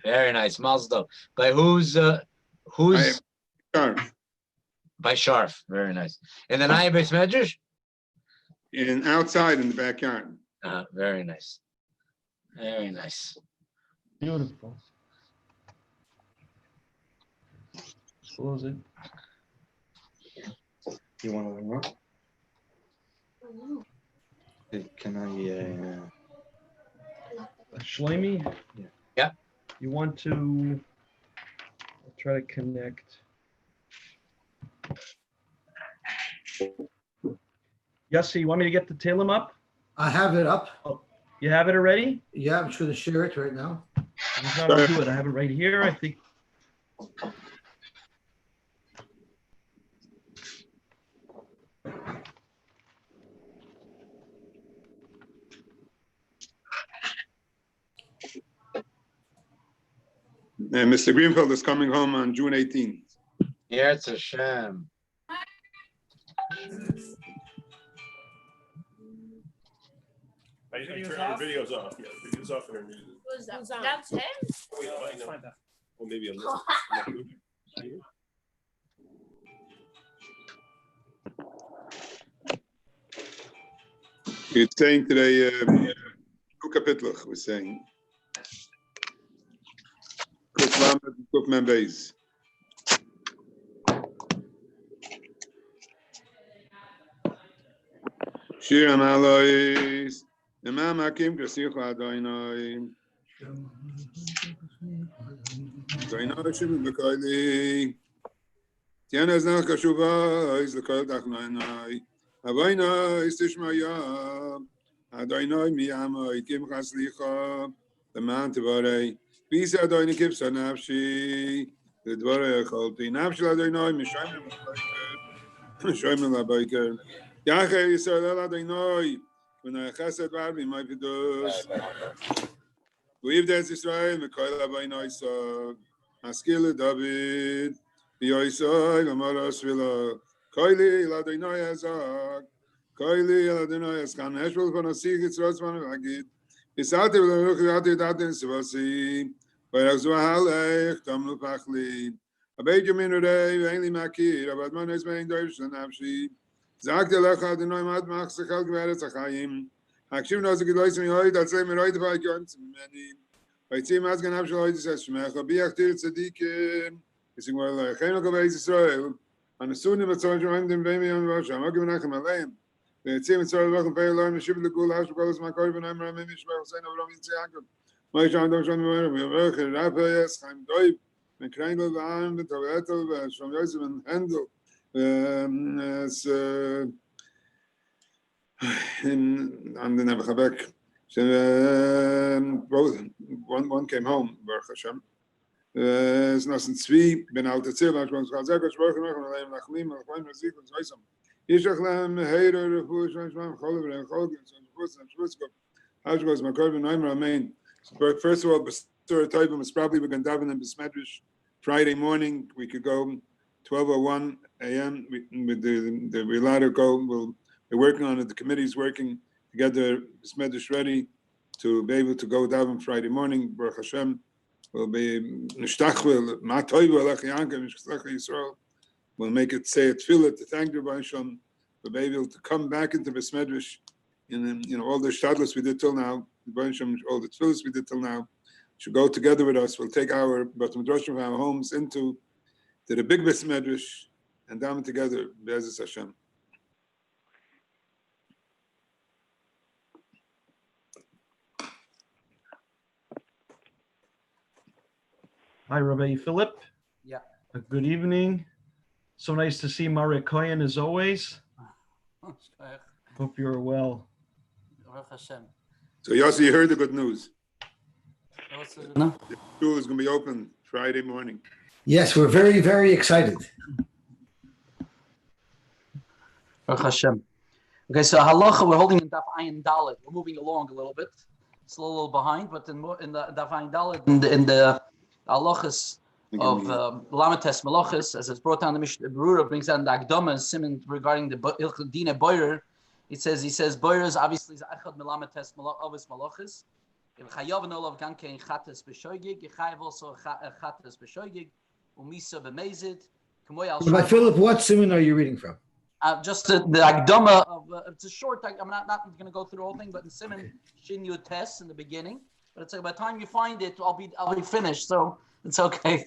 Very nice. Mazel. By who's Sharf. by Sharf. Very nice. And then I base medrash? Outside in the backyard. Very nice. Very nice. Beautiful. Close it. You want to learn more? Can I? Shlomi? Yeah. You want to try to connect. Yosy, you want me to get the Talem up? I have it up. Oh, you have it already? Yeah, I'm just going to share it right now. I'll do it. I have it right here. I think. And Mr. Greenfield is coming home on June 18th. Yeah, it's a sham. I turn our videos off. Yeah, videos off and our music. Who's that? That's him? Or maybe a list. You're saying today, two kapitlich, we're saying. Kuf Lamed and Kuf Mem Beis. Shir Amalois, Imam Hakim Krasichu Adoinoi. Adoinoi Shimon Bekoili. Tiana Znach Kashuva, Is the Kol Dachnoinoi. Avoinoi Tishmaya. Adoinoi Miyamoi Kim Chaslicha. The man Tvorei. Bisa Adoinoi Kipsa Nafshi. The Dvorei Cholti. Nafshi Adoinoi Mishaim Laboiker. Yache Yisrael Adoinoi. When I chesed varbi my vidus. We've danced Israel, Mikoil Adoinoi so. Maskil David. Yosy, Gamara Svila. Koili Adoinoi Azak. Koili Adoinoi Azkan. Heshbel Panasik, it's Rosman Agid. Isati Vilruchati Datin Svasi. Bayakzuahalech, Tamnu Pachli. Abed Yaminurei, Vainli Makir, Abadman is Main Doish and Avshi. Zak de Lecha, the Noimat Max, the Kalkvaret Chaim. Akshim knows the Gilois and Yoid, that's same right by Jones many. By Team Asgan Abshaloi says Shmecha, Biaktir Tzadikim. Is in well, Chemical Israel. And as soon as it's all joined in Bami on Russia, I'm giving Achim Alayim. The team is all welcome, pay alarm, Shib the Gul, Hash, because my Korban, I'm Ramin, Ishmael, Saint of Ramin Tsiakam. My John Doshan, we work in Rapayas, Chaim Doib, and Krangel, the Arm, the Tovetel, from Yosy and Handel. As and the Nebuchadnezzar. Both one came home, Baruch Hashem. Es nasen zwei, bin alte Zirlach, was gesagt, ich wollte noch mal ein Nachlim, ein kleiner Sieg und so weiter. Ich sag lem heider für schon mal Holger und Holger und Schwitz. How was my Korban Neimer Amen. But first of all, Basura Toivim is probably we're going to daven in Besmedrash Friday morning. We could go 12:01 a.m. with the we're allowed to go. We're working on it. The committee's working to get the Besmedrash ready to be able to go daven Friday morning. Baruch Hashem. We'll be nishtachvel ma'toivu alech yankem nishtach Yisrael. We'll make it say a tefillah to thank the Rabbi Shalom. We'll be able to come back into Besmedrash. And all the shadlos we did till now, all the tefillahs we did till now, should go together with us. We'll take our Bat Midrash from our homes into the big Besmedrash and daven together. Be'ezus Hashem. Hi, Rabbi Philip. Yeah. Good evening. So nice to see Maria Cohen as always. Hope you're well. So Yosy, you heard the good news. No. The school is going to be open Friday morning. Yes, we're very, very excited. Baruch Hashem. Okay, so halacha, we're holding in Daf Ayin Dalet. We're moving along a little bit. It's a little behind, but in the Daf Ayin Dalet, in the halachas of Lamates Malachas, as it's brought down the Mishnah Berurah, brings down the Akdama Simon regarding the Ilchot Dina Boyer. He says Boyer is obviously Echad Melamates Avos Malachas. Chayav no love ganke chatas b'shoigig. Chayav also chatas b'shoigig. Umisa b'mezid. Rabbi Philip, what simon are you reading from? Just the Akdama of it's a short. I'm not going to go through the whole thing, but in Simon Shin Yud Tes in the beginning. But it's like by the time you find it, I'll be finished. So it's okay.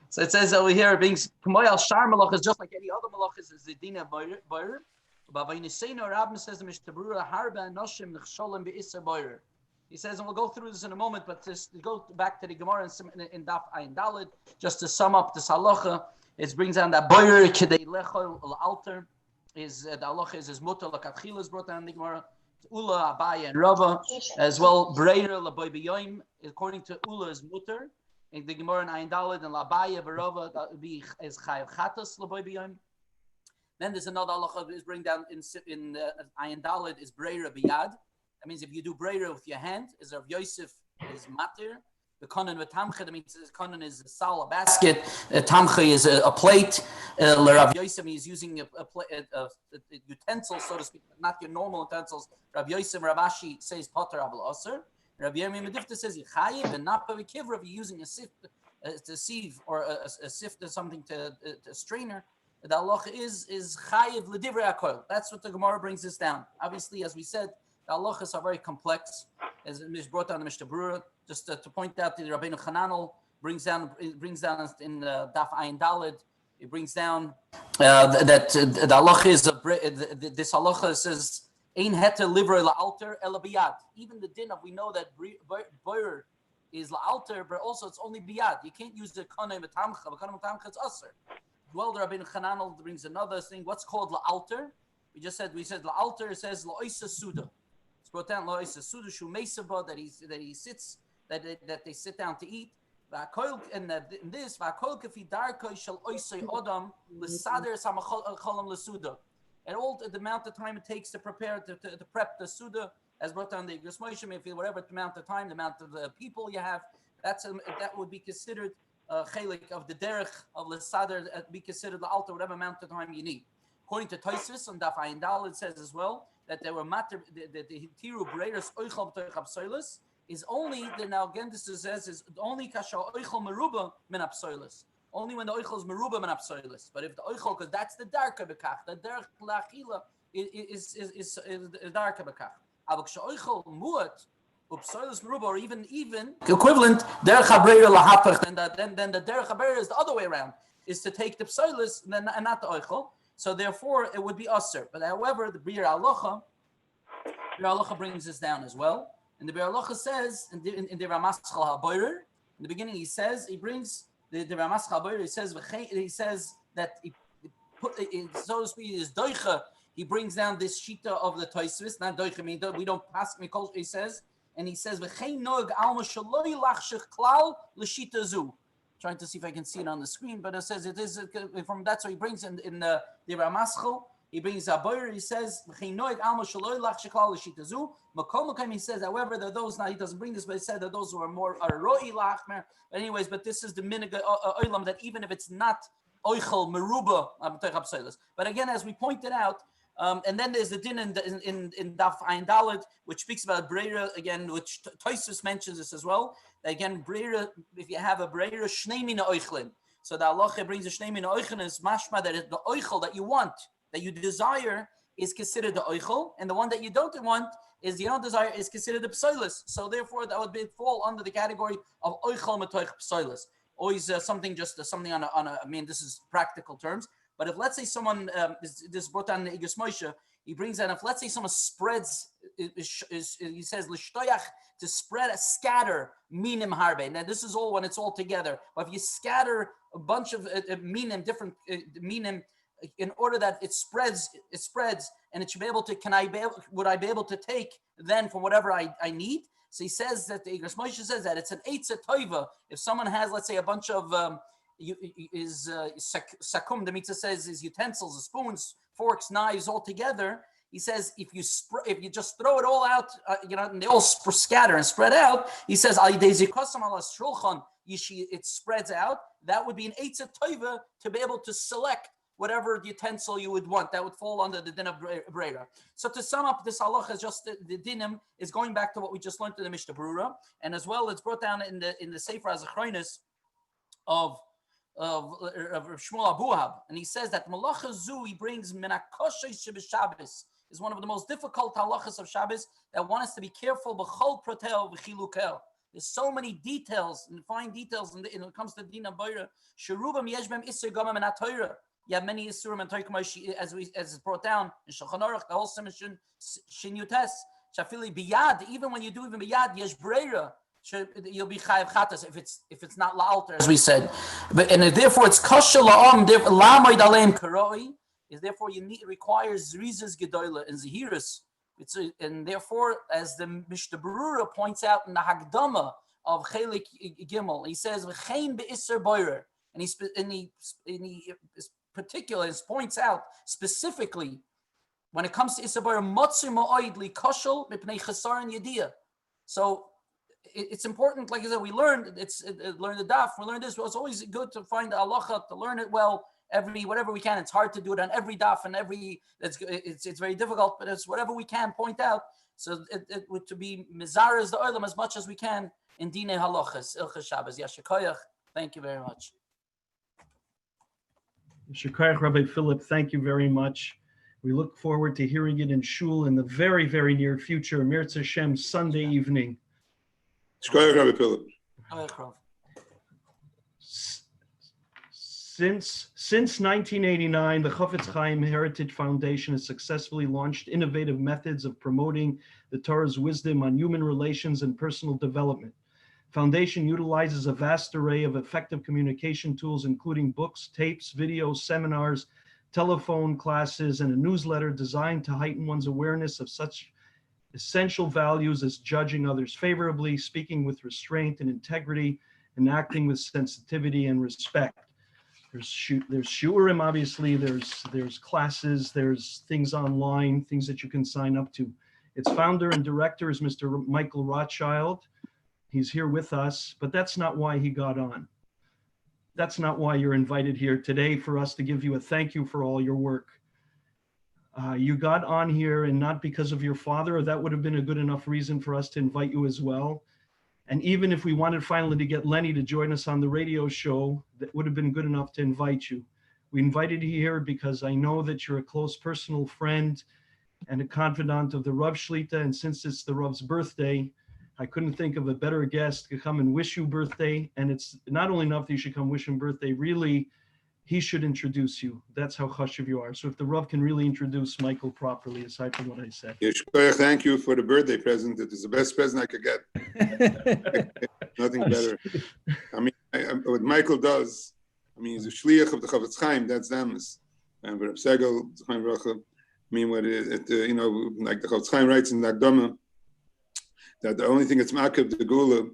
So it says over here, being Kamoyal Shar Malach is just like any other Malach is the Dina Boyer. But when you say no, Rabbi says the Mishtabrura Harba Noshim Nechsholim Be'Isser Boyer. He says, and we'll go through this in a moment, but just to go back to the Gemara in Daf Ayin Daled, just to sum up this halacha, it brings down that Boyer Kedei Lechol Alter is the halacha is his mutter Lakatchila is brought down in the Gemara. Ula, Abaya, and Rava, as well. Breira Laboy B'Yoim, according to Ula's mutter, in the Gemara in Ayin Daled and Labaya Rava, that would be as Chayav Chatas Laboy B'Yoim. Then there's another halacha that is bring down in Ayin Daled is Breira B'Yad. That means if you do breira with your hand, is Rav Yosef is matir. The konan with tamcha, that means konan is a sal, a basket. Tamcha is a plate. Rav Yosef is using a utensil, so to speak, not your normal utensils. Rav Yosef, Rav Ashi says potter abel aser. Rav Yirmiyah Medifta says yichayiv and not b'kivra if you're using a sift, a sieve or a sift or something to a strainer. The halacha is chayiv l'divrei hakol. That's what the Gemara brings us down. Obviously, as we said, the halachas are very complex, as it is brought down to Mishnah Berurah. Just to point out, the Rabbeinu Chananel brings down in Daf Ayin Daled. It brings down that the halacha is this halacha says ein heter livrei la'alter ela biyad. Even the din of we know that boyer is la'alter, but also it's only biyad. You can't use the kanei v'tamcha. But kanei v'tamcha it's aser. Well, the Rabbeinu Chananel brings another thing. What's called la'alter? We said la'alter says la'oisa suda. Brought down that he sits that they sit down to eat. And this and all the amount of time it takes to prepare to prep the suda, as brought down the Igros Moshe, if whatever amount of time, the amount of people you have, that would be considered chelik of the derech of the sadr, be considered the altar, whatever amount of time you need. According to Tosfos on Daf Ayin Daled, it says as well that there were matter the hitiru breiras oichal b'toich apsoilus is only now again this says is only kasha oichal meruba min apsoilus, only when the oichal is meruba min apsoilus. But if the oichal, because that's the darka bekach, the derech lachila is darka bekach. Avok sheoichal muat upsoilus meruba, or even equivalent derech habreira lahapach, then the derech habreira is the other way around, is to take the psoilus and not the oichal. So therefore, it would be usher. But however, the Bir Halacha brings this down as well. And the Bir Halacha says in the Ramaschal HaBoyer, in the beginning he brings the Ramaschal HaBoyer. He says that so to speak, is doicha. He brings down this shita of the Tosfos. Not doicha. I mean, we don't pass me. He says, and he says v'chein noeg alma shaloi lachshich klal l'shita zu. Trying to see if I can see it on the screen, but it says it is from that. So he brings in the Ramaschal. He brings a boyer. He says, he says, however, that those now he doesn't bring this, but he said that those who are more roi lachmer. But anyways, but this is the minig oilam that even if it's not oichel meruba but again, as we pointed out. And then there's the din in Daf Ayin Daled, which speaks about breira again, which Tosfos mentions this as well. Again, breira, if you have a breira, shnei mina oichlin. So the halacha brings a shnei mina oichlin is mashma that the oichel that you want, that you desire, is considered the oichel, and the one that you don't want is you don't desire is considered the psoilus. So therefore, that would fall under the category of oichel metoich psoilus. Always something on a. I mean, this is practical terms. But if let's say someone this brought down the Igros Moshe, he brings that if let's say someone spreads, he says l'shtoyach to scatter minim harbe. Now this is all when it's all together. But if you scatter a bunch of minim, different minim, in order that it spreads, and it should be able to. Would I be able to take then from whatever I need? So he says that the Igros Moshe says that it's an eitzah toiva. If someone has, let's say, a bunch of sakum, the mitzvah says is utensils, spoons, forks, knives all together. He says if you just throw it all out, and they all scatter and spread out. He says it spreads out. That would be an eitzah toiva to be able to select whatever utensil you would want. That would fall under the din of Breira. So to sum up, this halacha is just the dinim is going back to what we just learned in the Mishnah Berurah, and as well it's brought down in the Sefer HaZachronis of Shmuel Abuhab, and he says that Malacha Zu he brings Menakoshes Shabbos is one of the most difficult halachas of Shabbos that want us to be careful. B'chol protel v'chilukel. There's so many details and fine details when it comes to Dina Boira. Sherubam yeshbem isur gamam and Torah. You have many isurim and Torah as it's brought down in Shulchan Aruch, the whole Shin Yutes. Shafili biyad. Even when you do even biyad, yesh breira. You'll be chayav chatas if it's not la'alter, as we said. And therefore it's kasha la'am la'moid aleim karoi. Is therefore it requires zrizas gedola and zahiras. And therefore, as the Mishnah Berurah points out in the Hagdama of Chelik Gimel, he says v'chein be'isser boirer, and he particularly points out specifically when it comes to isser boirer motzir ma'oid li koshel mipnei chasar and yediyah. So it's important, like I said, we learned learn the daf, we learned this. Well, it's always good to find the halacha, to learn it well. Whatever we can. It's hard to do it on every daf and it's very difficult, but it's whatever we can point out. So it would to be mizaras the olam as much as we can in dinei halachas ilchas Shabbos. Yashikoyach. Thank you very much. Shikoyach, Rabbi Philip. Thank you very much. We look forward to hearing it in shul in the very, very near future. Mirz Hashem, Sunday evening. Shkoyach, Rabbi Philip. Since 1989, the Chofetz Chaim Heritage Foundation has successfully launched innovative methods of promoting the Torah's wisdom on human relations and personal development. Foundation utilizes a vast array of effective communication tools, including books, tapes, videos, seminars, telephone classes, and a newsletter designed to heighten one's awareness of such essential values as judging others favorably, speaking with restraint and integrity, and acting with sensitivity and respect. There's shiurim, obviously, there's classes, there's things online, things that you can sign up to. Its founder and director is Mr. Michael Rothschild. He's here with us, but that's not why he got on. That's not why you're invited here today, for us to give you a thank you for all your work. You got on here and not because of your father, or that would have been a good enough reason for us to invite you as well. And even if we wanted finally to get Lenny to join us on the radio show, that would have been good enough to invite you. We invited you here because I know that you're a close personal friend and a confidant of the Rav Shlita. And since it's the Rav's birthday, I couldn't think of a better guest to come and wish you birthday. And it's not only enough that you should come wish him birthday, really, he should introduce you. That's how chashuv you are. So if the Rav can really introduce Michael properly, aside from what I said. Thank you for the birthday present. It is the best present I could get. Nothing better. I mean, what Michael does, I mean, he's a shliach of the Chofetz Chaim, that's them. And Reb Segel, Chaim Rocha, I mean, what you know, like the Chofetz Chaim writes in the Agudah, that the only thing that's ma'akev the Gula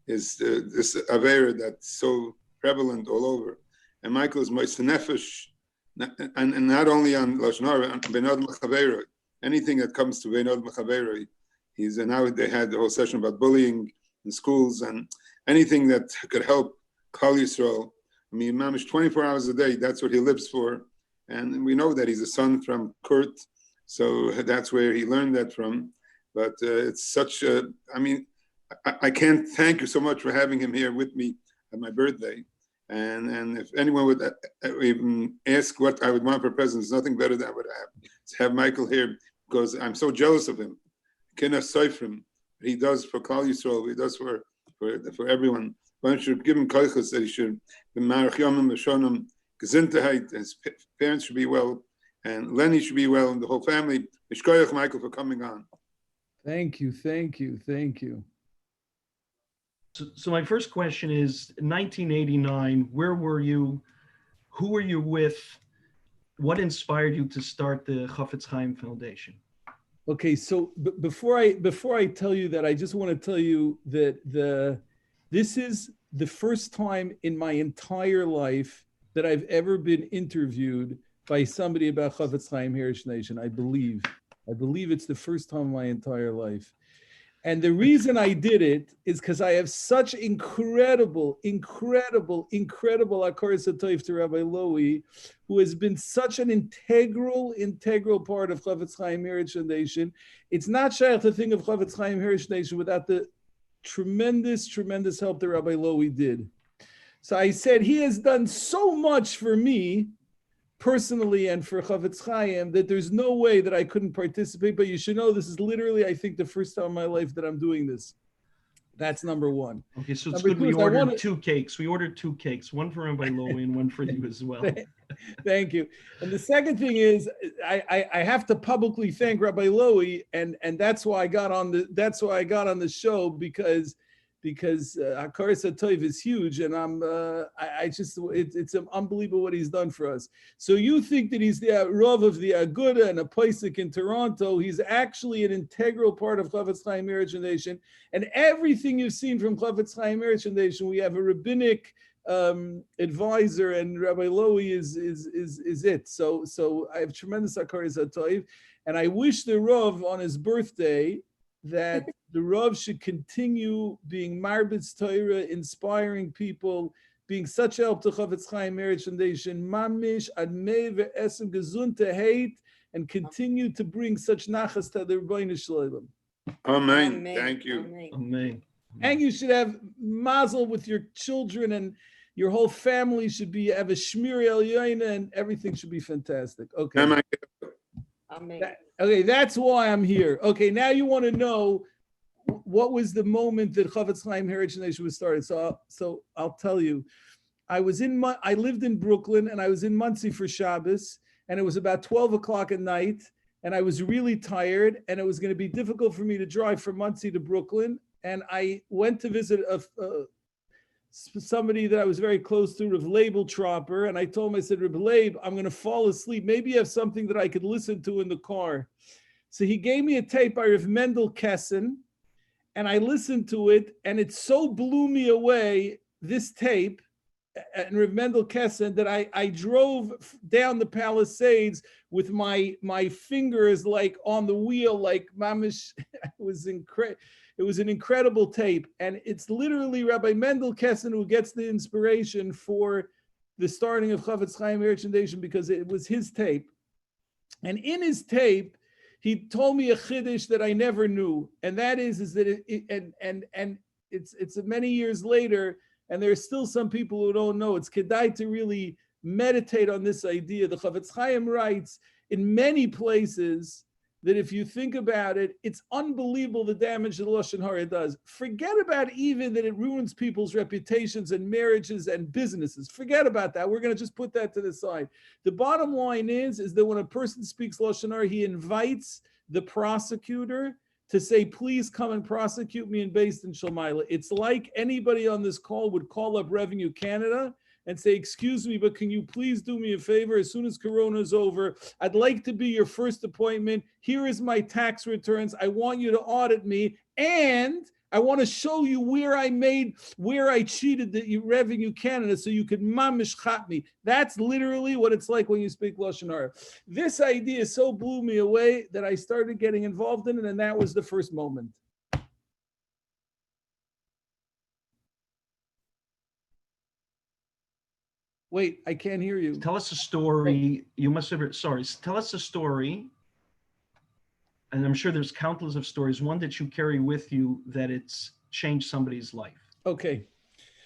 is this Avera that's so prevalent all over. And Michael is moist nefesh, and not only on Lashon Hara, on Benod Mechaveira, anything that comes to Benod Mechaveira, he's now they had the whole session about bullying in schools and anything that could help Klal Yisrael. I mean, mamish 24 hours a day, that's what he lives for. And we know that he's a son from Kurt, so that's where he learned that from. But it's such a, I mean, I can't thank you so much for having him here with me at my birthday. And if anyone would even ask what I would want for presents, there's nothing better than I would have Michael here, because I'm so jealous of him. He does for Klal Yisrael, he does for everyone. Why don't you give him koichas that he should be marach yomim v'shonim, gesundheit, his parents should be well, and Lenny should be well, and the whole family. Mishkoyach, Michael, for coming on. Thank you. So my first question is, 1989, where were you? Who were you with? What inspired you to start the Chofetz Chaim Foundation? Okay, so before I tell you that, I just want to tell you that this is the first time in my entire life that I've ever been interviewed by somebody about Chofetz Chaim Heritage Nation. I believe it's the first time in my entire life. And the reason I did it is because I have such incredible Akaras HaTov to Rabbi Lowy, who has been such an integral part of Chofetz Chaim Heritage Foundation. It's not shaykh to think of Chofetz Chaim Heritage Foundation without the tremendous help that Rabbi Lowy did. So I said, he has done so much for me personally and for Chofetz Chaim that there's no way that I couldn't participate, but you should know this is literally, I think, the first time in my life that I'm doing this. That's number one. Okay, so it's Number good we two is I ordered wanna- 2 cakes. We ordered 2 cakes, one for Rabbi Lowy and one for you as well. Thank you. And the second thing is, I have to publicly thank Rabbi Lowy, and that's why I got on the show because Akaras HaTov is huge, and it's unbelievable what he's done for us. So you think that he's the Rav of the Agudah and a Paisik in Toronto. He's actually an integral part of Chofetz Chaim Heritage Foundation, and everything you've seen from Chofetz Chaim Heritage Foundation, we have a rabbinic advisor, and Rabbi Lowy is it. So I have tremendous Akaras HaTov, and I wish the Rav on his birthday that the Rav should continue being Marbitz Torah, inspiring people, being such a help to Chofetz Chaim Heritage Foundation, mamish admei ve'esem gesund to hate, and continue to bring such nachas to the Rebbeinu Shalom. Amen. Thank you. Amen. And you should have mazel with your children, and your whole family should have a shmir el yoina, and everything should be fantastic. Okay. Amen. Okay, that's why I'm here. Okay, now you want to know what was the moment that Chofetz Chaim Heritage Foundation was started. So I'll tell you. I lived in Brooklyn, and I was in Monsey for Shabbos, and it was about 12 o'clock at night, and I was really tired, and it was going to be difficult for me to drive from Monsey to Brooklyn, and I went to visit somebody that I was very close to, Rav Label Tropper, and I told him, I said, Rav Leib, I'm going to fall asleep. Maybe you have something that I could listen to in the car. So he gave me a tape by Rav Mendel Kessen, and I listened to it, and it so blew me away, this tape, and Rav Mendel Kessen, that I drove down the Palisades with my fingers like on the wheel, like mamish. It was incredible. It was an incredible tape, and it's literally Rabbi Mendel Kessen who gets the inspiration for the starting of Chofetz Chaim Heritage Foundation, because it was his tape. And in his tape, he told me a chiddush that I never knew, and that is that it's many years later, and there are still some people who don't know. It's kedai to really meditate on this idea. The Chofetz Chaim writes in many places that if you think about it, it's unbelievable the damage that Lashon Hara does. Forget about even that it ruins people's reputations and marriages and businesses. Forget about that. We're going to just put that to the side. The bottom line is that when a person speaks Lashon Hara, he invites the prosecutor to say, please come and prosecute me in Beis Din Shel Maila. It's like anybody on this call would call up Revenue Canada and say, excuse me, but can you please do me a favor? As soon as Corona is over, I'd like to be your first appointment. Here is my tax returns. I want you to audit me. And I want to show you where I cheated the Revenue Canada so you could mamish chat me. That's literally what it's like when you speak Lashon Hara. This idea so blew me away that I started getting involved in it, and that was the first moment. Wait, I can't hear you. Tell us a story. You must have, sorry, tell us a story. And I'm sure there's countless of stories, one that you carry with you that it's changed somebody's life. Okay.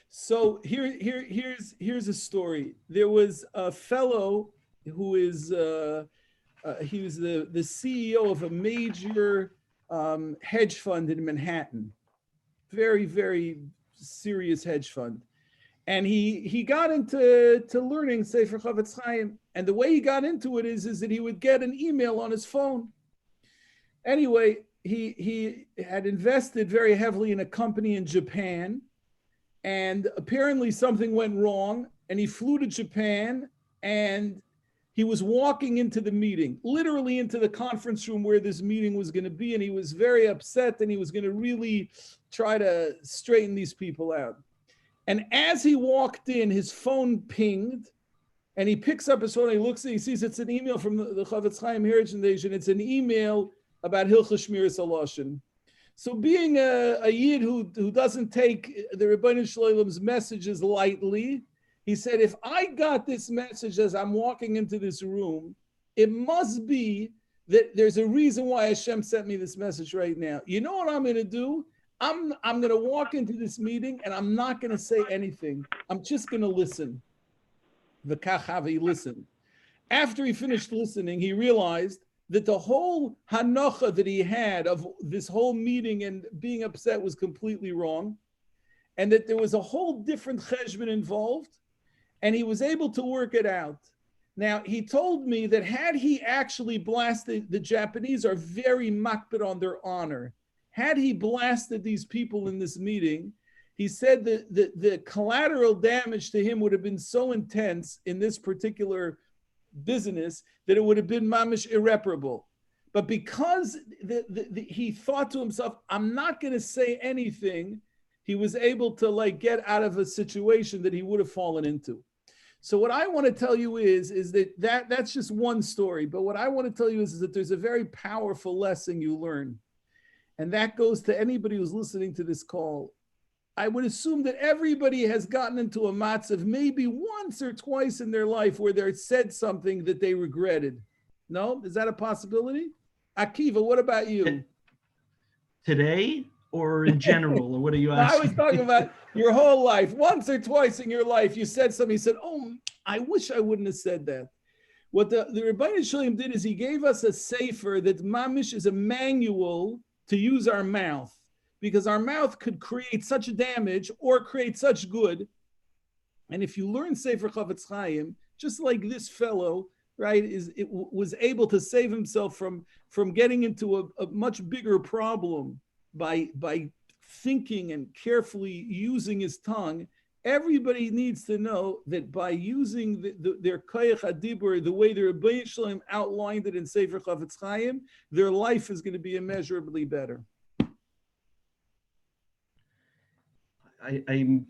So here's a story. There was a fellow who is, he was the CEO of a major hedge fund in Manhattan. Very, very serious hedge fund. And he got into learning Sefer Chofetz Chaim, and the way he got into it is that he would get an email on his phone. Anyway, he had invested very heavily in a company in Japan, and apparently something went wrong, and he flew to Japan, and he was walking into the meeting, literally into the conference room where this meeting was going to be, and he was very upset, and he was going to really try to straighten these people out. And as he walked in, his phone pinged, and he picks up his phone, he looks, and he sees it's an email from the Chofetz Chaim Heritage Foundation. It's an email about Hilchos Shmiras HaLashon. So being a Yid who doesn't take the Rebbeinu Shloim's messages lightly, he said, if I got this message as I'm walking into this room, it must be that there's a reason why Hashem sent me this message right now. You know what I'm going to do? I'm going to walk into this meeting and I'm not going to say anything. I'm just going to listen. He listened. After he finished listening, he realized that the whole hanocha that he had of this whole meeting and being upset was completely wrong, and that there was a whole different cheshbon involved, and he was able to work it out. Now, he told me that had he actually blasted, the Japanese are very makbid on their honor. Had he blasted these people in this meeting, he said that the collateral damage to him would have been so intense in this particular business that it would have been mamish irreparable. But because he thought to himself, I'm not going to say anything, he was able to get out of a situation that he would have fallen into. So what I want to tell you is that's just one story. But what I want to tell you is that there's a very powerful lesson you learn. And that goes to anybody who's listening to this call. I would assume that everybody has gotten into a matzav maybe once or twice in their life where they said something that they regretted. No? Is that a possibility? Akiva, what about you? Today or in general? Or what are you asking? I was talking about your whole life. Once or twice in your life, you said something, you said, oh, I wish I wouldn't have said that. What the Rabbi Shalom did is he gave us a sefer that mamish is a manual to use our mouth, because our mouth could create such damage or create such good. And if you learn Sefer Chofetz Chaim, just like this fellow, right, was able to save himself from getting into a much bigger problem by thinking and carefully using his tongue. Everybody needs to know that by using their koyach adibur, the way the Rebbeinu Shalom outlined it in Sefer Chofetz Chaim, their life is going to be immeasurably better. I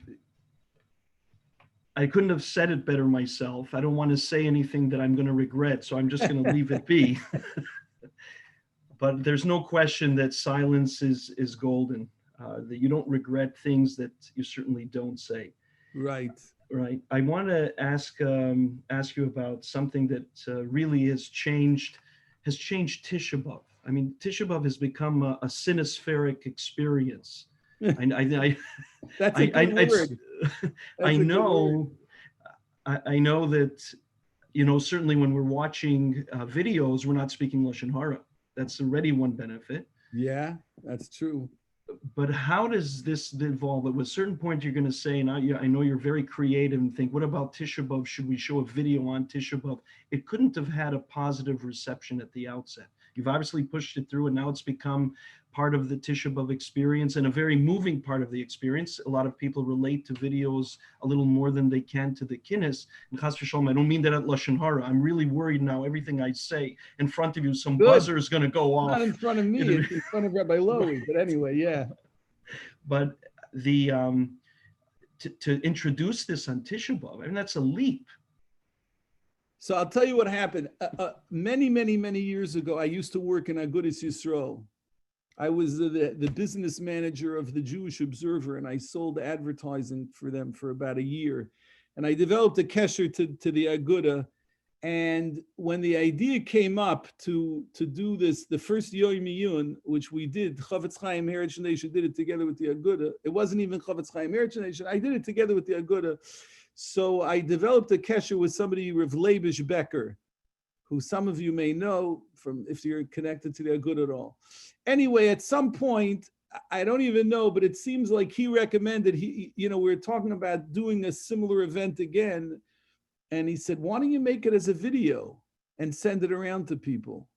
couldn't have said it better myself. I don't want to say anything that I'm going to regret, so I'm just going to leave it be. But there's no question that silence is golden. That you don't regret things that you certainly don't say. Right. Right. I want to ask you about something that really has changed Tisha B'Av. I mean, Tisha B'Av has become a synespheric experience. I That's a good word. I know that, certainly when we're watching videos, we're not speaking Lashon Hara. That's already one benefit. Yeah, that's true. But how does this evolve? At a certain point, you're going to say, and I know you're very creative and think, what about Tisha B'Av? Should we show a video on Tisha B'Av? It couldn't have had a positive reception at the outset. You've obviously pushed it through, and now it's become part of the Tisha B'Av experience and a very moving part of the experience. A lot of people relate to videos a little more than they can to the kinnis. And Chas v'shalom, I don't mean that at Lashon Hara. I'm really worried now. Everything I say in front of you, some buzzer is going to go off. Not in front of me, it's in front of Rabbi Lowy. But anyway, yeah. But the to introduce this on Tisha B'Av, I mean, that's a leap. So I'll tell you what happened. Many years ago, I used to work in Agudah Yisrael. I was the business manager of the Jewish Observer, and I sold advertising for them for about a year. And I developed a kesher to the Agudah. And when the idea came up to do this, the first Yom Miyun, which we did, Chofetz Chaim Heritage Nation did it together with the Agudah. It wasn't even Chofetz Chaim Heritage Nation. I did it together with the Agudah. So I developed a kesher with somebody, Rav Leibish Becker, who some of you may know from if you're connected to the Agudah at all. Anyway, at some point, I don't even know, but it seems like he recommended, we were talking about doing a similar event again. And he said, why don't you make it as a video and send it around to people?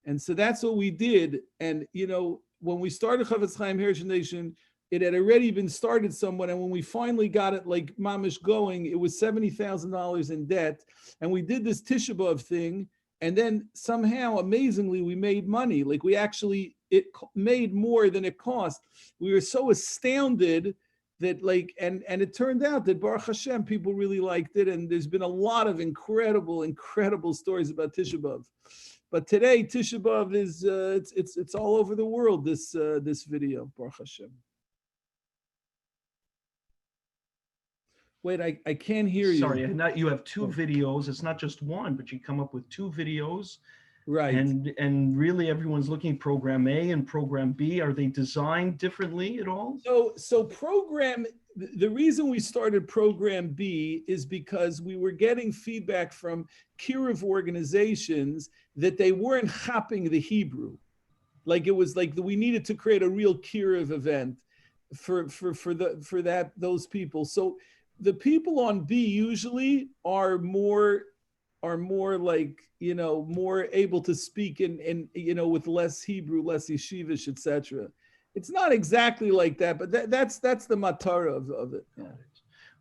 And so that's what we did. And, when we started Chofetz Chaim Heritage Nation, it had already been started somewhat. And when we finally got it like mamish going, it was $70,000 in debt. And we did this Tisha B'Av thing. And then somehow, amazingly, we made money. Like it made more than it cost. We were so astounded that and it turned out that Baruch Hashem, people really liked it. And there's been a lot of incredible stories about Tisha B'Av. But today, Tisha B'Av is it's all over the world. This video, Baruch Hashem. Wait, I can't hear you. Sorry, you have two videos. It's not just one, but you come up with two videos. Right. And really everyone's looking at program A and program B. Are they designed differently at all? So the reason we started program B is because we were getting feedback from Kiruv organizations that they weren't hopping the Hebrew. Like it was like we needed to create a real Kiruv event for those people. So the people on B usually are more like, more able to speak in with less Hebrew, less yeshivish, etc. It's not exactly like that, but that's the matara of it. Yeah.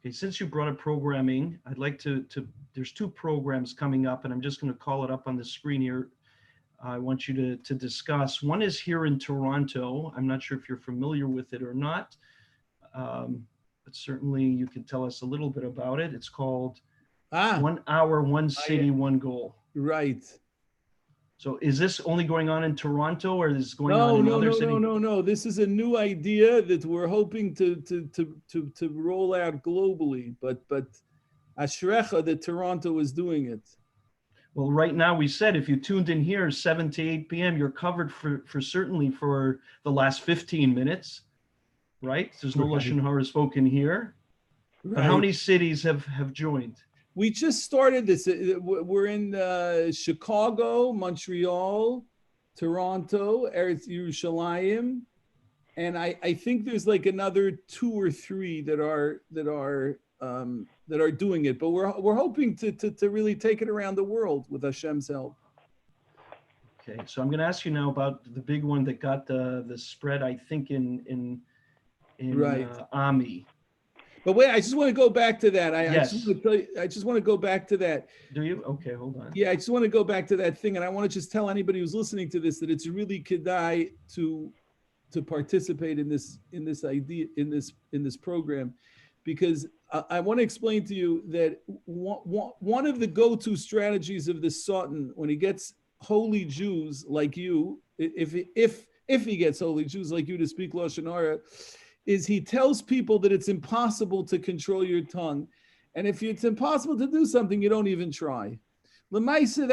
Okay, since you brought up programming, I'd like to there's two programs coming up, and I'm just going to call it up on the screen here. I want you to discuss. One is here in Toronto. I'm not sure if you're familiar with it or not, but certainly you can tell us a little bit about it. It's called 1 Hour, 1 City, 1 Goal. Right. So is this only going on in Toronto, or is this going on in other cities? No. This is a new idea that we're hoping to roll out globally. But Ashrecha that Toronto is doing it. Well, right now we said if you tuned in here 7 to 8 p.m., you're covered for certainly for the last 15 minutes, right? There's no Lashon Hara spoken here. Right. But how many cities have joined? We just started this. We're in Chicago, Montreal, Toronto, Eretz Yerushalayim, and I think there's like another 2 or 3 that are doing it. But we're hoping to really take it around the world with Hashem's help. Okay, so I'm going to ask you now about the big one that got the spread. I think in right. Ami. But wait, I just want to go back to that. I just want to go back to that. Do you? Okay, hold on. Yeah, I just want to go back to that thing, and I want to just tell anybody who's listening to this that it's really kedai to participate in this idea in this program, because I want to explain to you that one of the go-to strategies of the Sultan when he gets holy Jews like you, if he gets holy Jews like you to speak Lashon Hara, is he tells people that it's impossible to control your tongue. And if it's impossible to do something, you don't even try. L'maisa,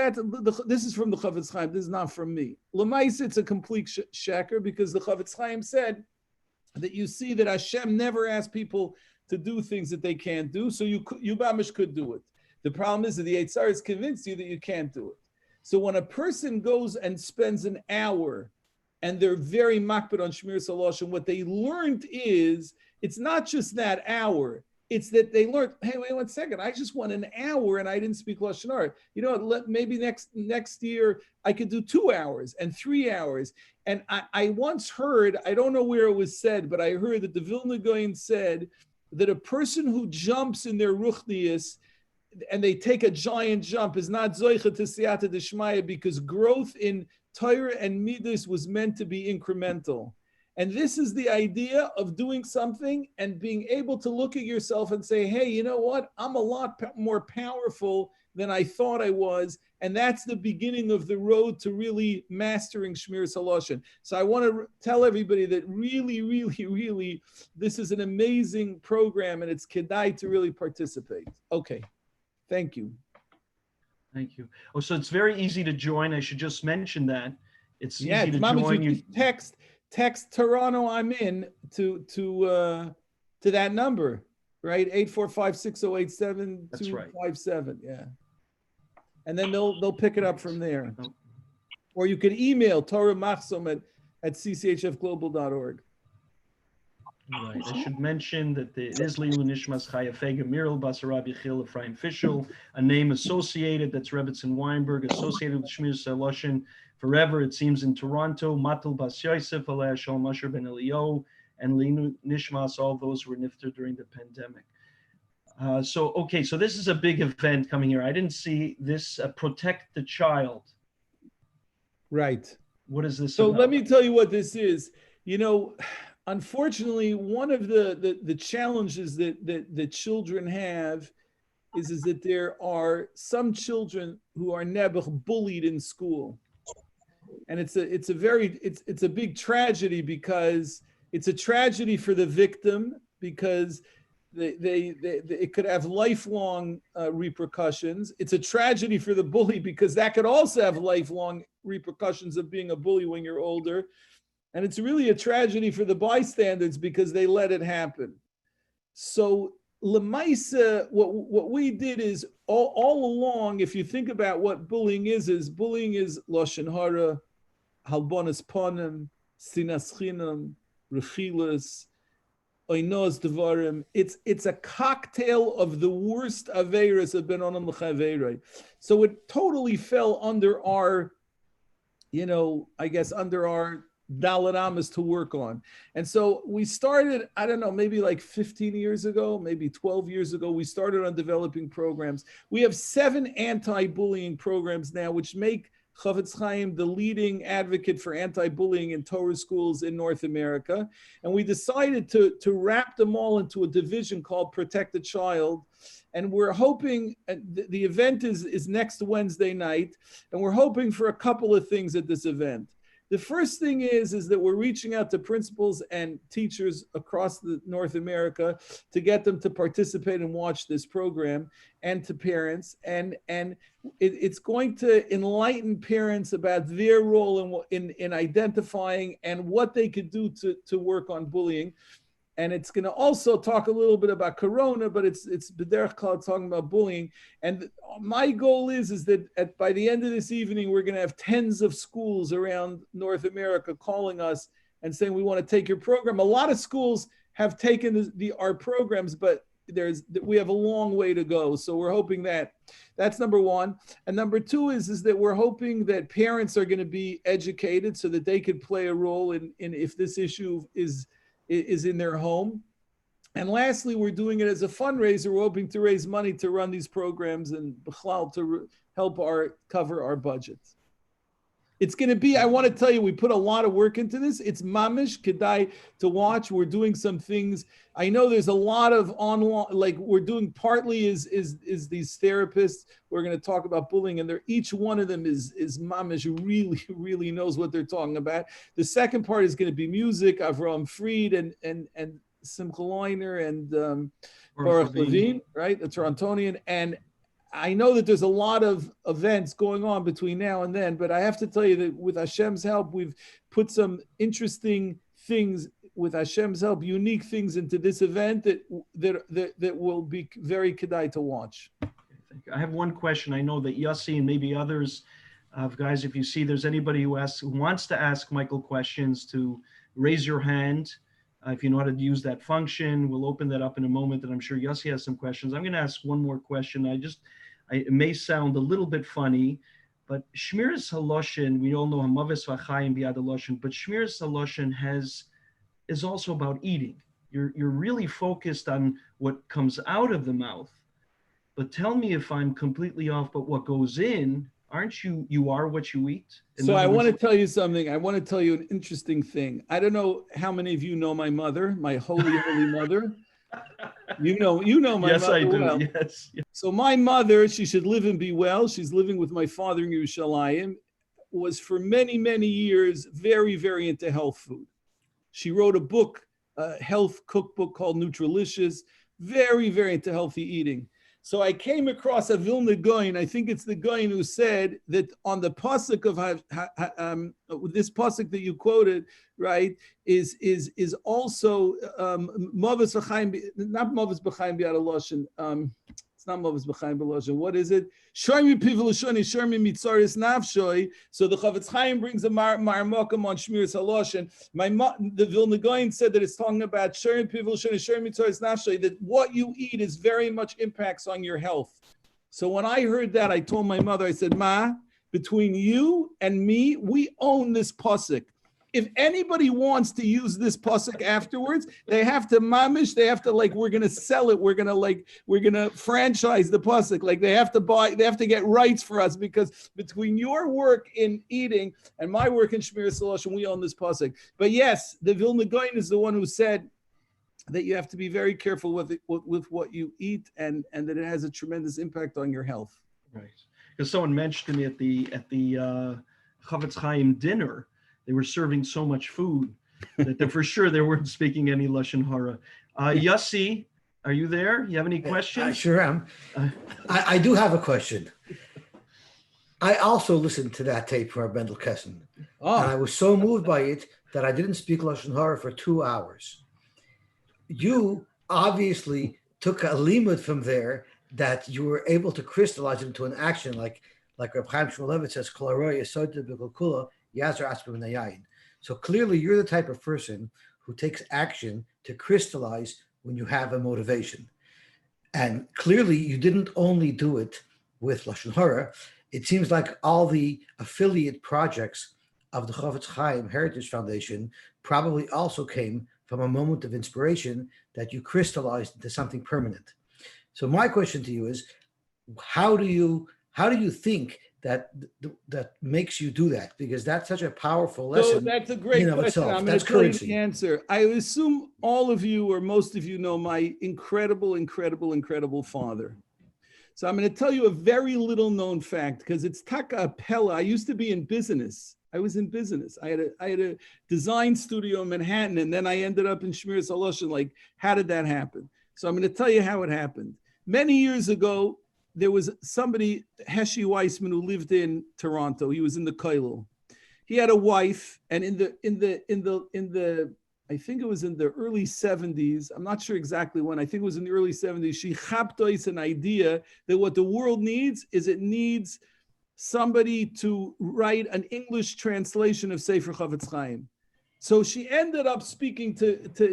this is from the Chofetz Chaim, this is not from me. L'maisa, it's a complete shaker, because the Chofetz Chaim said that you see that Hashem never asked people to do things that they can't do, so you bamish could do it. The problem is that the Yetzer has convinced you that you can't do it. So when a person goes and spends an hour and they're very makbid on Shmir Salosh, and what they learned is, it's not just that hour, it's that they learned, hey, wait 1 second, I just won an hour and I didn't speak Lashon Hara. You know, maybe next year I could do 2 hours and 3 hours. And I once heard, I don't know where it was said, but I heard that the Vilna Gaon said that a person who jumps in their ruchnius and they take a giant jump is not zoicha to siyata d'shmaya, because growth in Torah and Midas was meant to be incremental. And this is the idea of doing something and being able to look at yourself and say, hey, you know what? I'm a lot more powerful than I thought I was. And that's the beginning of the road to really mastering Shmir Saloshin. So I want to tell everybody that really, really, really, this is an amazing program, and it's kedai to really participate. Okay. Thank you. Thank you. Oh, so it's very easy to join. I should just mention that. It's easy to join. You text Toronto I'm in to that number, right? 845-608-7257. Yeah. And then they'll pick it up from there. Or you could email Torah Machsom at cchfglobal.org. Right. I should mention that it is Leilu Nishmas Chaya Fega Mirel Basarabi Chil Ephraim Fischel, a name associated, that's Rebbetzin Weinberg, associated with Shmir Saloshin forever, it seems, in Toronto. Matal Bas Yosef, Aleh Shalom Asher Ben Elio, and Leilu Nishmas, all those who were nifter during the pandemic. So this is a big event coming here. I didn't see this, Protect the Child. Right. What is this So about? let me tell you what this is. You know, unfortunately, one of the challenges that children have is that there are some children who are nebuch bullied in school. and it's a big tragedy, because it's a tragedy for the victim, because it could have lifelong repercussions. It's a tragedy for the bully, because that could also have lifelong repercussions of being a bully when you're older. And it's really a tragedy for the bystanders, because they let it happen. So Lemaisa, what we did is all along, if you think about what bullying is Lashon Hara, Halbonas Panim, Sinas Chinam, Rechilas, Oinos Devarim. It's a cocktail of the worst Aveiros of Ben Onam L'Chaveiroi. So it totally fell under our, under our Dalet Amas to work on. And so we started, I don't know, maybe like 15 years ago, maybe 12 years ago, we started on developing programs. We have 7 anti-bullying programs now, which make Chofetz Chaim the leading advocate for anti-bullying in Torah schools in North America. And we decided to wrap them all into a division called Protect the Child. And we're hoping, the event is next Wednesday night, and we're hoping for a couple of things at this event. The first thing is that we're reaching out to principals and teachers across North America to get them to participate and watch this program, and to parents. And it's going to enlighten parents about their role in identifying and what they could do to work on bullying. And it's going to also talk a little bit about Corona, but it's B'derech Klal talking about bullying. And my goal is that by the end of this evening, we're going to have tens of schools around North America calling us and saying, we want to take your program. A lot of schools have taken our programs, but we have a long way to go. So we're hoping that's number one. And number two is that we're hoping that parents are going to be educated so that they could play a role in if this issue is in their home. And lastly, we're doing it as a fundraiser. We're hoping to raise money to run these programs and b'chlal to help cover our budgets. It's going to be, I want to tell you, we put a lot of work into this. It's mamish, kedai to watch. We're doing some things. I know there's a lot of online, like we're doing partly is these therapists. We're going to talk about bullying, and each one of them is mamish, really, really knows what they're talking about. The second part is going to be music, Avram Fried and Simcha Leiner and Baruch Levine, right? The Torontonian. And I know that there's a lot of events going on between now and then, but I have to tell you that with Hashem's help, we've put some interesting things, with Hashem's help, unique things into this event that will be very kedai to watch. I have one question. I know that Yosy and maybe others, guys, if you see there's anybody who wants to ask Michael questions, to raise your hand. If you know how to use that function, we'll open that up in a moment, and I'm sure Yosy has some questions. I'm going to ask one more question. It may sound a little bit funny, but Shmiras Haloshin, we all know Hamavis V'Chaim B'Yad Haloshin, but Shmiras Haloshin is also about eating. You're really focused on what comes out of the mouth. But tell me if I'm completely off, but what goes in, aren't you are what you eat? So I want to tell you something. I want to tell you an interesting thing. I don't know how many of you know my mother, my holy mother. You know my yes, mother. I do. Well. Yes. So my mother, she should live and be well. She's living with my father in Yerushalayim, was for many, many years very, very into health food. She wrote a book, a health cookbook called Nutrilicious, very, very into healthy eating. So I came across a Vilna Goyen. I think it's the Goyen who said that on the pasuk of this pasuk that you quoted, right, is also Mavis B'Chaim, not Mavis B'Chaim B'Yad Haloshin. It's not Mavis B'Chaim B'Haloshin. What is it? Shormi Pivel Shoni Shormi Mitzaris Nafshoi. So the Chofetz Chaim brings a marmokam on Shmiras Haloshin. The Vilna Goyen said that it's talking about Shormi Pivel Shoni Shormi Mitzaris Nafshoi, that what you eat is very much impacts on your health. So when I heard that, I told my mother, I said, Ma, between you and me, we own this pasuk. If anybody wants to use this pasuk afterwards, they have to mamish. They have to we're gonna sell it. We're gonna franchise the pasuk. Like they have to get rights for us, because between your work in eating and my work in Shmiras Haloshin, we own this pasuk. But yes, the Vilna Goyen is the one who said that you have to be very careful with what you eat, and that it has a tremendous impact on your health. Right. Because someone mentioned to me at Chofetz Chaim dinner, they were serving so much food that for sure they weren't speaking any Lashon Hara. Yosy, are you there? You have any questions? I sure am. I do have a question. I also listened to that tape from Bendel Kessen, and I was so moved by it that I didn't speak Lashon Hara for 2 hours. You obviously took a limud from there that you were able to crystallize into an action, like Reb Chaim Shmulevitz says, so clearly you're the type of person who takes action to crystallize when you have a motivation. And clearly you didn't only do it with Lashon Hara. It seems like all the affiliate projects of the Chofetz Chaim Heritage Foundation probably also came from a moment of inspiration that you crystallized into something permanent. So my question to you is, how do you think that makes you do that? Because that's such a powerful lesson. So that's a great question. Itself. I'm going to tell you the answer. I assume all of you or most of you know my incredible, incredible, incredible father. So I'm going to tell you a very little known fact because it's taka appella. I used to be in business. I was in business. I had a design studio in Manhattan, and then I ended up in Shmiras Haloshin. Like, how did that happen? So I'm going to tell you how it happened. Many years ago, there was somebody, Heshi Weissman, who lived in Toronto. He was in the Koilel. He had a wife, and in the I think it was in the early 70s. I'm not sure exactly when. I think it was in the early 70s. She chaptois an idea that what the world needs is it needs somebody to write an English translation of Sefer Chofetz Chaim. So she ended up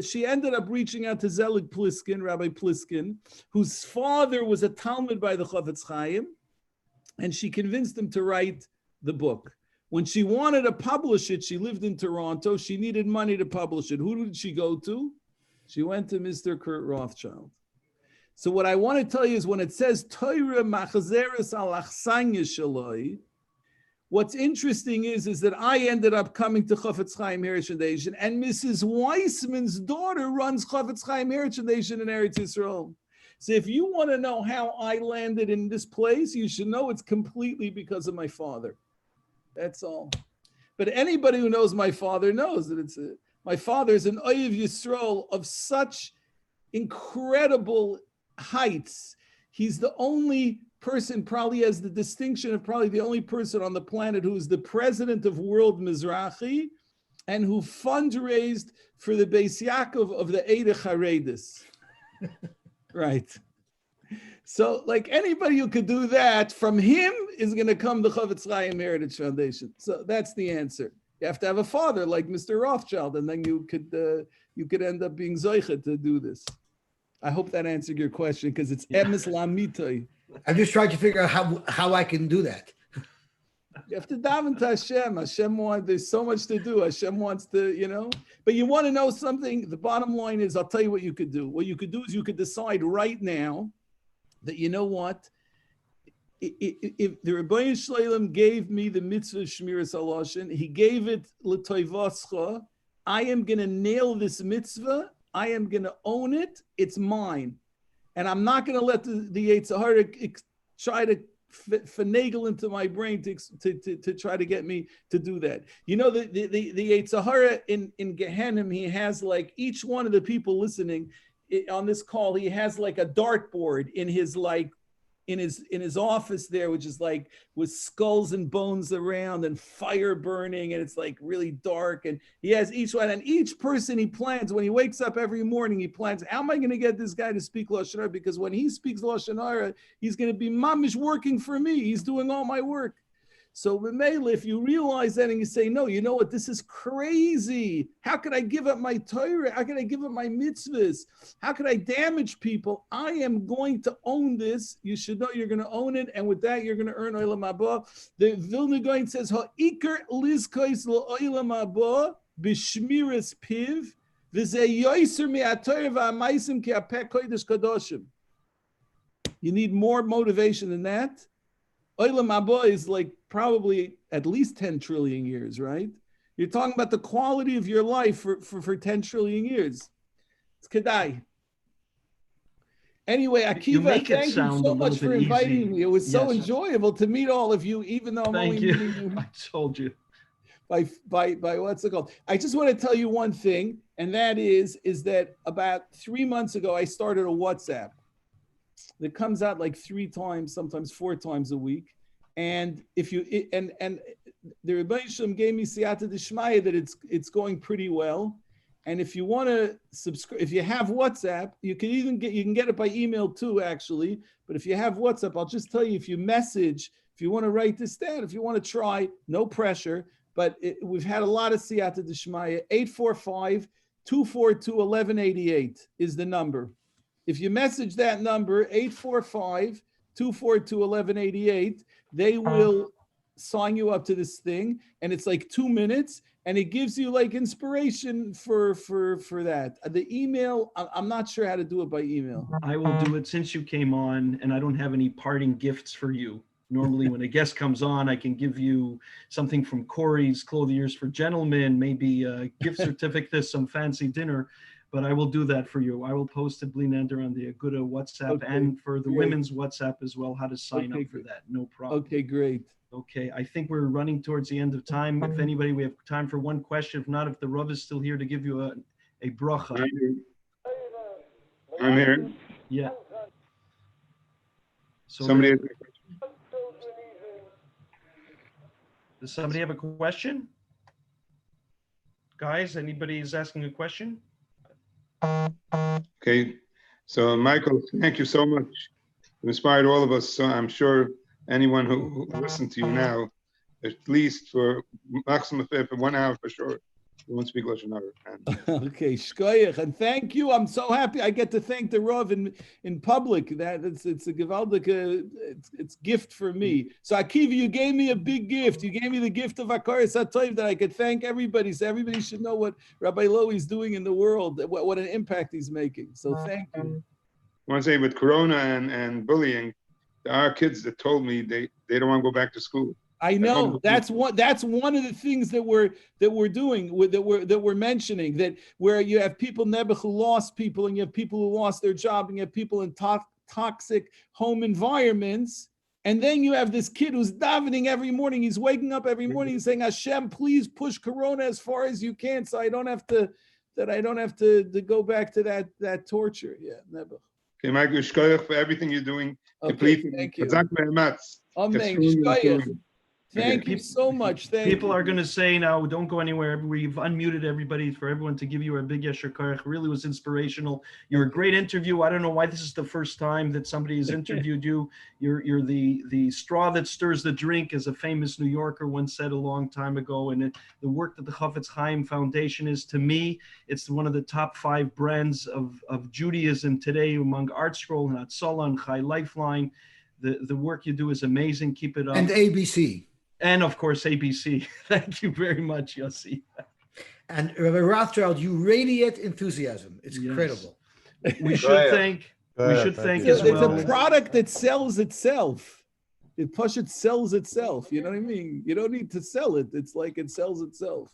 she ended up reaching out to Zelig Pliskin, Rabbi Pliskin, whose father was a Talmud by the Chofetz Chaim, and she convinced him to write the book. When she wanted to publish it, she lived in Toronto. She needed money to publish it. Who did she go to? She went to Mr. Kurt Rothschild. So what I want to tell you is when it says Torah machazeres al achsanya shaloi, what's interesting is that I ended up coming to Chofetz Chaim Heritage Foundation, and Mrs. Weissman's daughter runs Chofetz Chaim Heritage Foundation in Eretz Yisrael. So if you want to know how I landed in this place, you should know it's completely because of my father. That's all. But anybody who knows my father knows that my father is an Oyev Yisrael of such incredible heights. He's the only person, probably has the distinction of probably the only person on the planet who is the president of World Mizrachi and who fundraised for the Beis Yaakov of the Eida Charedis. Right. So like anybody who could do that, from him is going to come the Chofetz Chaim Heritage Foundation. So that's the answer. You have to have a father like Mr. Rothschild, and then you could end up being Zoicha to do this. I hope that answered your question because it's emes lamitai. I'm just trying to figure out how I can do that. You have to daven to Hashem. Hashem wants, there's so much to do. Hashem wants to, but you want to know something. The bottom line is, I'll tell you what you could do. What you could do is you could decide right now that, you know what, if the Rabbi Shleilim gave me the mitzvah of Shmiras Haloshin, he gave it l'toivascha, I am going to nail this mitzvah. I am going to own it. It's mine. And I'm not going to let the Yetzer Hara try to finagle into my brain to try to get me to do that. You know, the Yetzer Hara in Gehenna, he has like each one of the people listening on this call, he has like a dartboard in his in his office there, which is like with skulls and bones around and fire burning, and it's like really dark. And he has each one, and each person he plans when he wakes up every morning, he plans, how am I going to get this guy to speak Lashon Hara? Because when he speaks Lashon Hara, he's going to be mamish working for me. He's doing all my work. So B'meila, if you realize that and you say, no, you know what, this is crazy. How could I give up my Torah? How could I give up my mitzvahs? How could I damage people? I am going to own this. You should know you're going to own it. And with that, you're going to earn Olam Haba. The Vilna Gaon says, Ha'ikar lizkos l'Olam Haba b'shmiras piv v'zeh yoser me'atorah v'amaisim ke'apeh kodesh kadoshim. You need more motivation than that. Olam Haba is like probably at least 10 trillion years, right? You're talking about the quality of your life for 10 trillion years. It's kedai. Anyway, You Akiva, make it thank you sound a so much little for bit inviting easy. me. It was so Yes. enjoyable to meet all of you, even though I'm Thank only you. meeting you I told you. by what's it called? I just want to tell you one thing, and that is that about 3 months ago, I started a WhatsApp that comes out like 3 times, sometimes 4 times a week. And if you and the Rabbi gave me siyata d'shmaya that it's going pretty well. And if you want to subscribe, if you have WhatsApp, you can get it by email too, actually. But if you have WhatsApp, I'll just tell you, if you message, if you want to write this down, if you want to try, no pressure. But we've had a lot of siyata d'shmaya. 845-242-1188 is the number. If you message that number, 845-242-1188, they will sign you up to this thing. And it's like 2 minutes. And it gives you like inspiration for that. The email, I'm not sure how to do it by email. I will do it since you came on, and I don't have any parting gifts for you. Normally, when a guest comes on, I can give you something from Corey's Clothiers for Gentlemen, maybe a gift certificate, some fancy dinner, but I will do that for you. I will post it, Blinander, on the Agudah WhatsApp and for the women's WhatsApp as well, how to sign up for that. No problem. Okay, great. Okay, I think we're running towards the end of time. If anybody, we have time for one question. If not, if the Rav is still here to give you a bracha. I'm here. Yeah. So Somebody. does somebody have a question? Guys, anybody is asking a question? Okay. So, Michael, thank you so much. You inspired all of us. So I'm sure anyone who listened to you now, at least for maximum for 1 hour for sure, we won't speak Lashon Hara. Okay, shkoyach, and thank you. I'm so happy I get to thank the Rav in public. That it's a gewaldig, it's gift for me. So Akiva, you gave me a big gift. You gave me the gift of Akaris HaTov that I could thank everybody. So everybody should know what Rabbi Lowy is doing in the world, what an impact he's making. So thank you. I want to say with Corona and bullying, there are kids that told me they don't want to go back to school. I know that's one of the things that we're doing, that we're mentioning, that where you have people Nebuch who lost people, and you have people who lost their job, and you have people in toxic home environments, and then you have this kid who's davening every morning. He's waking up every morning, he's saying, Hashem, please push Corona as far as you can, so I don't have to go back to that torture. Yeah, Nebuch. Okay, Michael, shkoyach for everything you're doing. Okay, thank you. Amen. Thank you so much. People are going to say now, don't go anywhere. We've unmuted everybody for everyone to give you a big yesher koach. Really was inspirational. You're a great interview. I don't know why this is the first time that somebody has interviewed you. You're the straw that stirs the drink, as a famous New Yorker once said a long time ago. And the work that the Chofetz Chaim Foundation is, to me, it's one of the top 5 brands of Judaism today among Art Scroll and Hatzalah and Chai Lifeline. The work you do is amazing. Keep it up. And ABC. And of course, ABC. Thank you very much, Yosy. And Rabbi Rothschild, you radiate enthusiasm. It's incredible. We should thank as well. It's a product that sells itself. It sells itself. You know what I mean? You don't need to sell it. It's like it sells itself.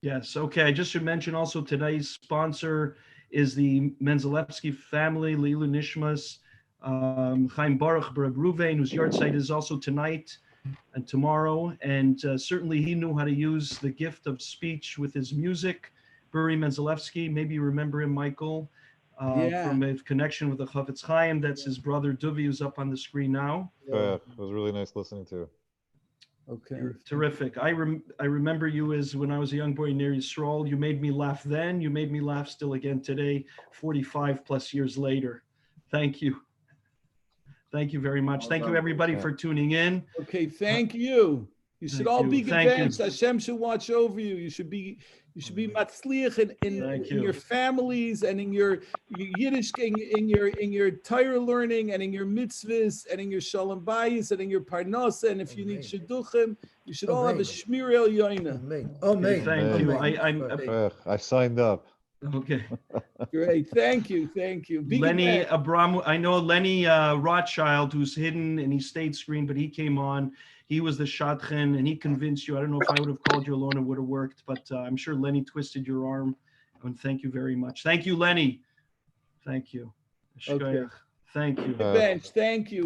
Yes. Okay. I just should mention also today's sponsor is the Menzelewski family, Leilu Nishmas, Chaim Baruch, Bereb Ruvain, whose yard site is also tonight and tomorrow, and certainly he knew how to use the gift of speech with his music. Buri Menzelewski, maybe you remember him, Michael, from a connection with the Chofetz Chaim. That's his brother Duvi, who's up on the screen now. Yeah, it was really nice listening to. Okay, you're terrific. I remember you as when I was a young boy near Yisrael. You made me laugh then. You made me laugh still again today, 45 plus years later. Thank you. Thank you very much. Thank you, everybody, for tuning in. Okay, thank you. You should all be convinced. Hashem should watch over you. You should be matzliach in your families and in your Yiddish, in your Torah learning and in your mitzvahs and in your shalom bayis and in your parnasa. And if you need shidduchim, you should all have a shmir el yoina. Amen. Thank you. I signed up. Okay. Great. Thank you. Lenny Abram, I know Lenny Rothschild, who's hidden and he stayed screened, but he came on. He was the shadchan and he convinced you. I don't know if I would have called you alone, it would have worked, but I'm sure Lenny twisted your arm. And thank you very much. Thank you, Lenny. Thank you. Shkoyach. Thank you. Bench, thank you.